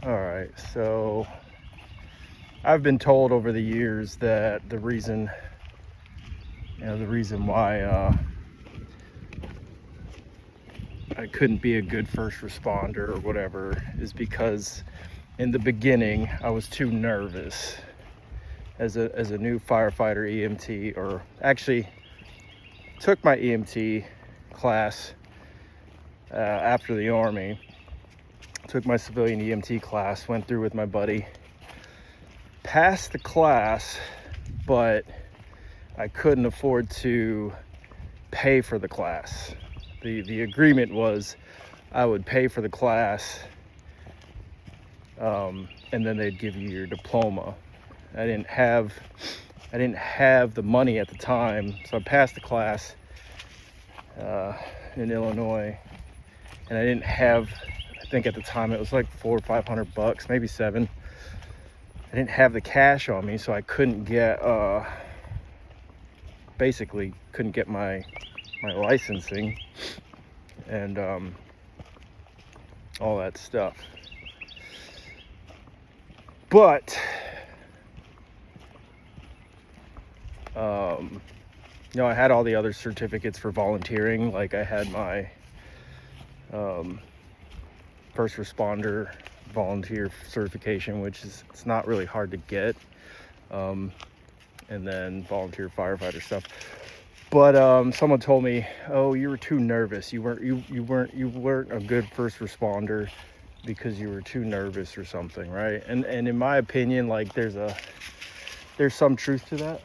All right, so I've been told over the years that the reason why I couldn't be a good first responder or whatever is because in the beginning I was too nervous as a new firefighter EMT, or actually took my EMT class after the Army. Took my civilian EMT class, went through with my buddy, passed the class, but I couldn't afford to pay for the class. The agreement was I would pay for the class, and then they'd give you your diploma. I didn't have the money at the time, so I passed the class in Illinois, and I didn't have, I think at the time it was like $400 or $500, maybe $7. I didn't have the cash on me, so I couldn't get basically couldn't get my licensing and all that stuff. But I had all the other certificates for volunteering. Like I had my first responder volunteer certification, which it's not really hard to get, and then volunteer firefighter stuff. But someone told me, "Oh, you were too nervous. You weren't a good first responder because you were too nervous or something, right?" And in my opinion, like there's some truth to that.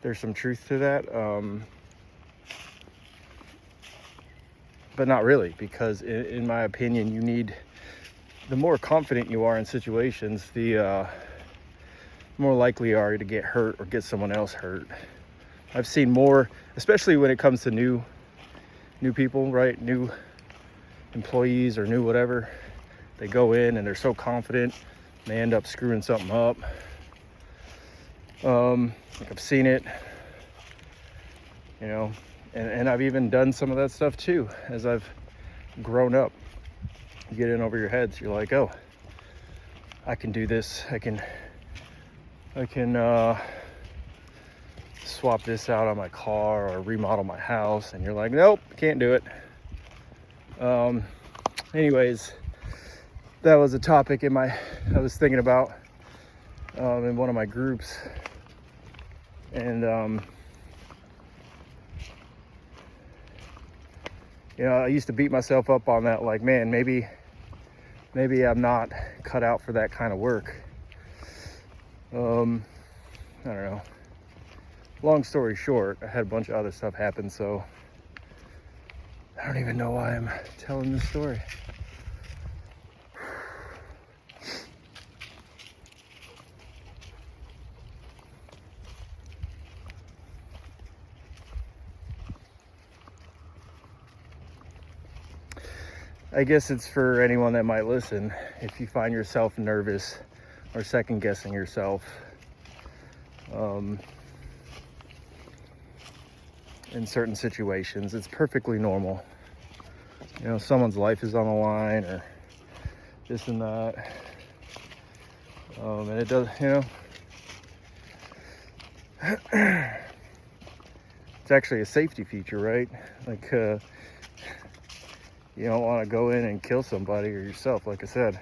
There's some truth to that, but not really, because in my opinion, the more confident you are in situations, the more likely you are to get hurt or get someone else hurt. I've seen more, especially when it comes to new people, right? New employees or new whatever. They go in and they're so confident, they end up screwing something up. Like I've seen it, and I've even done some of that stuff too as I've grown up. You get in over your heads. You're like, oh, I can do this. I can swap this out on my car or remodel my house. And you're like, nope, can't do it. Anyways, that was a topic I was thinking about in one of my groups. And, I used to beat myself up on that. Like, man, maybe I'm not cut out for that kind of work. I don't know. Long story short, I had a bunch of other stuff happen, so I don't even know why I'm telling this story. I guess it's for anyone that might listen. If you find yourself nervous or second guessing yourself, in certain situations, it's perfectly normal. Someone's life is on the line or this and that. And it does, it's actually a safety feature, right? Like, you don't want to go in and kill somebody or yourself, like I said.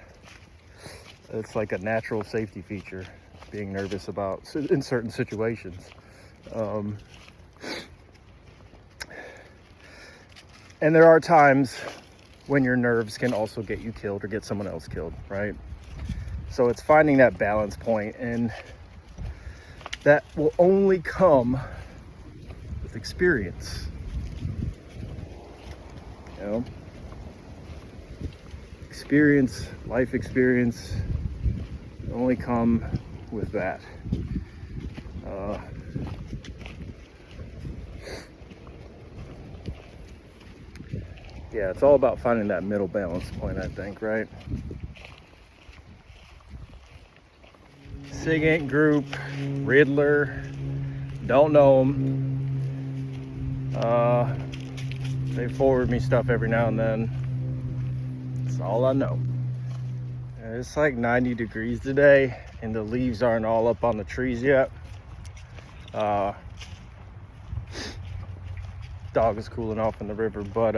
It's like a natural safety feature, being nervous about in certain situations. And there are times when your nerves can also get you killed or get someone else killed, right? So it's finding that balance point, and that will only come with experience. Life experience only come with that. Yeah, it's all about finding that middle balance point, I think, right? SIG Inc. Group, Riddler, don't know him. They forward me stuff every now and then. That's all I know. And it's like 90 degrees today, and the leaves aren't all up on the trees yet. Dog is cooling off in the river, but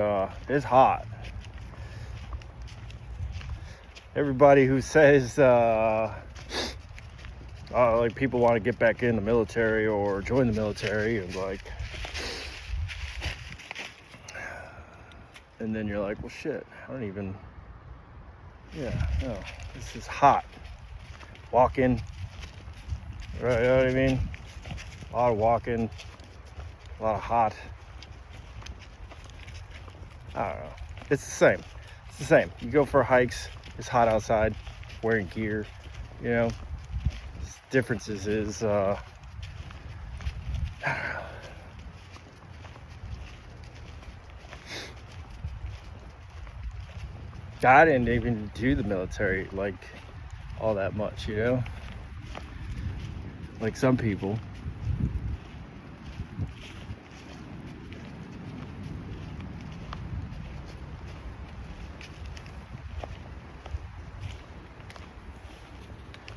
it's hot. Everybody who says like people want to get back in the military or join the military, and then you're like, well, shit, I don't even. Yeah, no, this is hot. Walking, right? You know what I mean? A lot of walking, a lot of hot. I don't know. It's the same. It's the same. You go for hikes. It's hot outside. Wearing gear. You know. Differences is. I don't know. I didn't even do the military like all that much, you know. Like some people.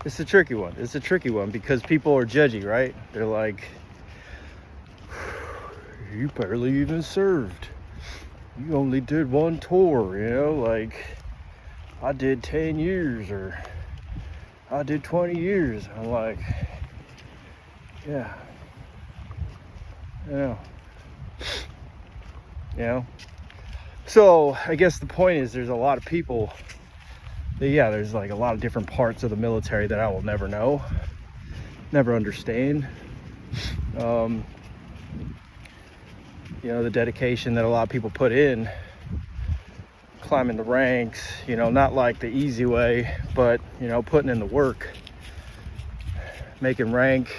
It's a tricky one. It's a tricky one because people are judgy, right? They're like, you barely even served. You only did one tour, you know, like I did 10 years or I did 20 years. I'm like, yeah, you know. So I guess the point is there's a lot of people that, yeah, there's like a lot of different parts of the military that I will never know, never understand. You know, the dedication that a lot of people put in, climbing the ranks, you know, not like the easy way, but, you know, putting in the work, making rank.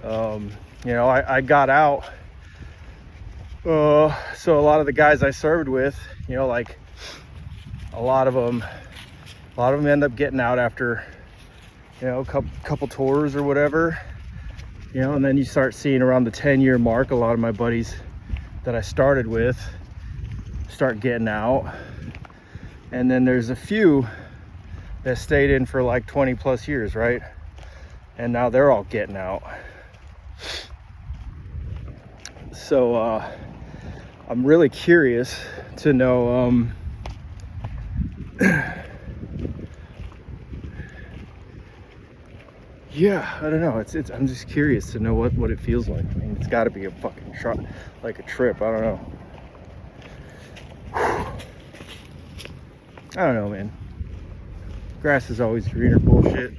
You know, I got out. So a lot of the guys I served with, you know, like a lot of them end up getting out after, you know, a couple tours or whatever. You know, and then you start seeing around the 10-year mark, a lot of my buddies that I started with start getting out. And then there's a few that stayed in for like 20 plus years, right? And now they're all getting out. So I'm really curious to know yeah, I don't know. It's I'm just curious to know what it feels like. I mean, it's got to be a fucking like a trip. I don't know. I don't know, man. Grass is always greener bullshit.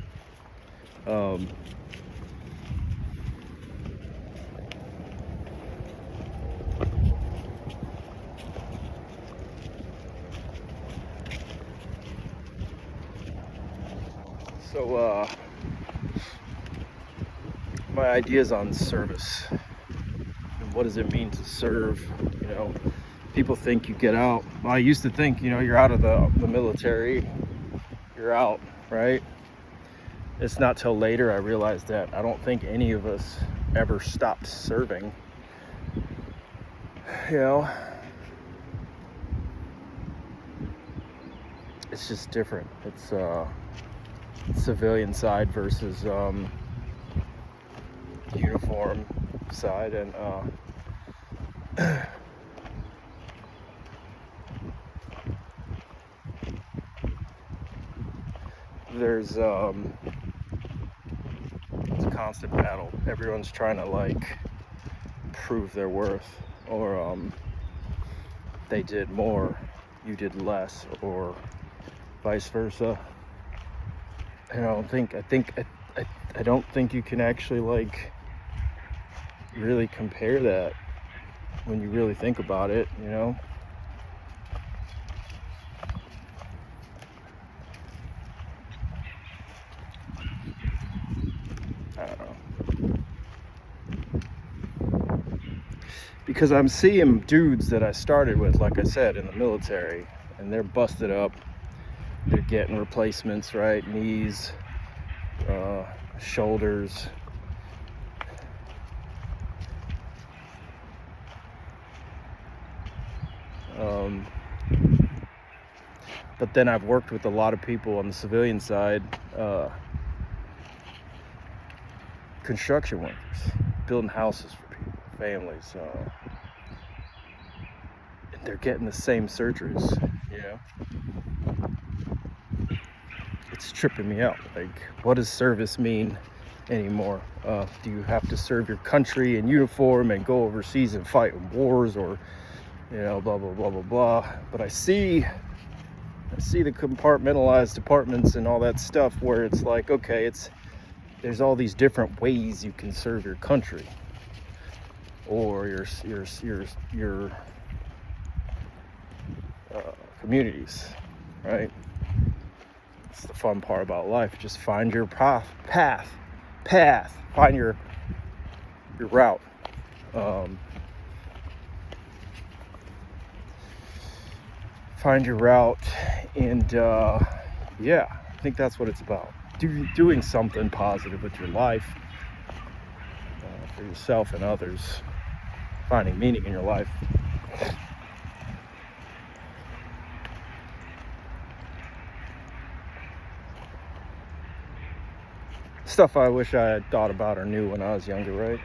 So my ideas on service and what does it mean to serve. You know, people think you get out. Well, I used to think, you know, you're out of the military, you're out, right? It's not till later I realized that I don't think any of us ever stopped serving. You know, it's just different. It's civilian side versus uniform side, and there's it's a constant battle. Everyone's trying to like prove their worth, or they did more, you did less, or vice versa. I don't think you can actually like really compare that when you really think about it, you know. I don't know. Because I'm seeing dudes that I started with, like I said, in the military, and they're busted up. They're getting replacements, right? Knees, shoulders. Um, but then I've worked with a lot of people on the civilian side, construction workers, building houses for people, families. And they're getting the same surgeries, you know? It's tripping me out. Like, what does service mean anymore? Do you have to serve your country in uniform and go overseas and fight in wars, or, you know, blah, blah, blah, blah, blah. But I see the compartmentalized departments and all that stuff where it's like, okay, there's all these different ways you can serve your country or your communities, right? It's the fun part about life. Just find your path. Find your route. Find your route, and yeah, I think that's what it's about. Doing something positive with your life, for yourself and others. Finding meaning in your life. Stuff I wish I had thought about or knew when I was younger, right?